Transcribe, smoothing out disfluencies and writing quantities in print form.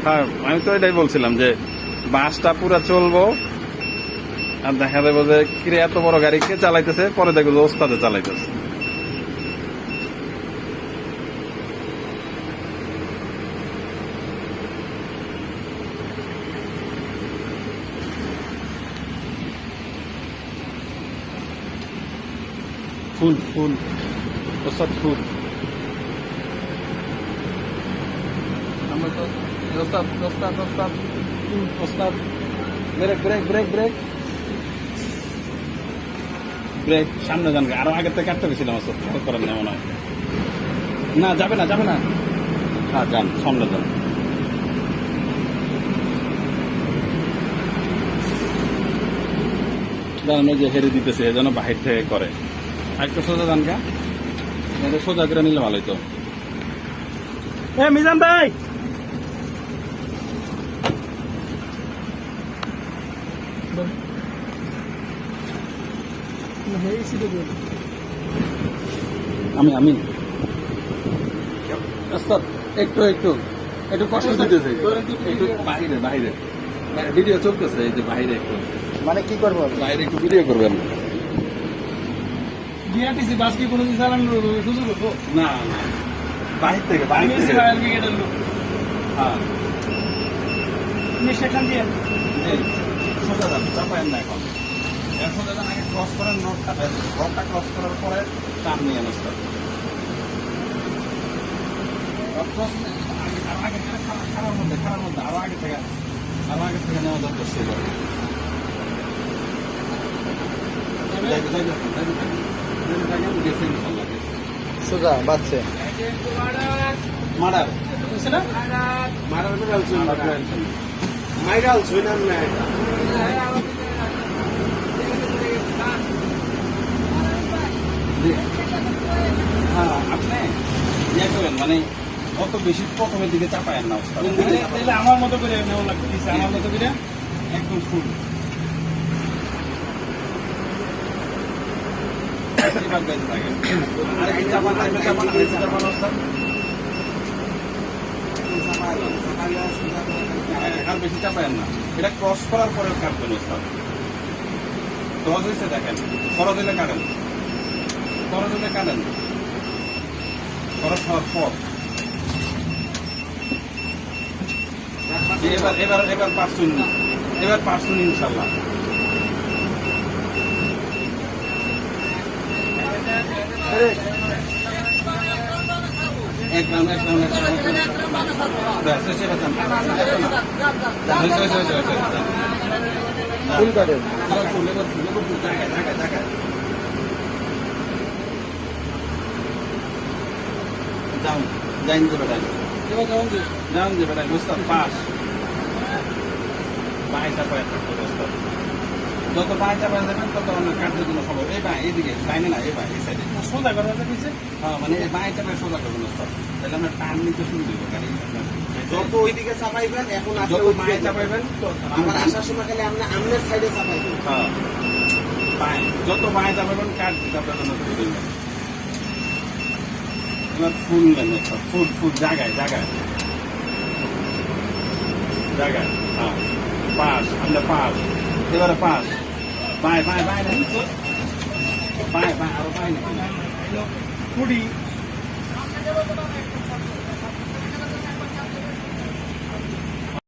হ্যাঁ, আমি তো এটাই বলছিলাম যে বাসটা পুরা চলবো আর দেখা যাবো যে কিরে এত বড় গাড়ি কে চালাইতেছে, পরে দেখবো যে ওস্তাদে চালাইতেছে। ফুল ফুল ওস্তাদ ফুল। আমরা তো ওস্তাদ ওস্তাদ ওস্তাদ ওস্তাদ brake brake brake brake brake. সামনে যান, আরো আগের থেকে কাটতে গেছিলাম ওস্তাদ, খেয়াল করেন না মনে হয়। না যাবে না যাবে না, হ্যাঁ যান সামনে যান। জানেন ওই যে হেরে দিতেছে যেন বাহির থেকে করে। একটু সোজা যান গা, সোজা করে নিলে ভালোই তো। এ মিজান ভাই, আমি আমি একটু একটু একটু কষ্ট দিতেছে, একটু বাহিরে বাহিরে ভিডিও চলতেছে, এই যে বাহিরে একটু মানে কি করবো বাইরে একটু ভিডিও করবেন। বিআরটিসি বাস কি কোনো চালানোর সুযোগ হতো না না, বাহির থেকে বাহির থেকে হ্যাঁ তুমি সেখান দিয়ে সোজা যান, চাপায়েন না এখন। সোজা যান, আগে ক্রস করেন রোডটা, রোডটা ক্রস করার পরে টান নিয়ে আসতে খারাপ মধ্যে আরো আগে থেকে নেওয়া দরকার ছিল। সোজা বাচ্চে মার্ডার মাইরাল ছুইনাম না হ্যাঁ, আপনি ইয়ে করেন মানে অত বেশি প্রথমের দিকে চাপায়েন না। আমার মতো করে নেওয়া লাগতেছে, আমার মতো করে একদম ফুল। আর বেশি চাপায়েন না, এটা ক্রস করার পরে কাটবেন ওস্তাদ। দশ হয়েছে দেখেন, খরচ হলে কাটেন, খরচ হলে কাটেন, খরচ হওয়ার পর এবার এবার এবার পারছুন, এবার পারছুন ইনশাল্লাহ। একদম একদম ফুল কাটেন যাইন যে বেটাই, যান যে বেটাই বুঝতাম পাস বাই চাপায় থাকতো বুঝতাম। যত বাই চাপায় যাবেন তত অনেক কাটতে কোনো খবর। এই বাই এইদিকে লাইনে না, এই বাই এই সাইডে সোজা করা যাচ্ছে। হ্যাঁ, মানে এই বাই চাপায় সোজা করবেন বুঝতাম, তাহলে আমরা টান নিতে শুরু করবো গাড়ি। যত ওইদিকে চাপাইবেন, এখন যত বাই চাপাইবেন আমার আসার সময় খালি আমনের সাইডে চাপাইবেন। হ্যাঁ বাই, যত বাই চাপাবেন কাট দিতে আপনার জন্য শুরু করবেন। এবার ফুল নেন, ফুল ফুল জায়গায় জায়গায় জায়গায়। হ্যাঁ পাস, আমরা পাস, এবারে পাস বাই বাই বাই নেন, বাই বাই আরো বাই নেন কুড়ি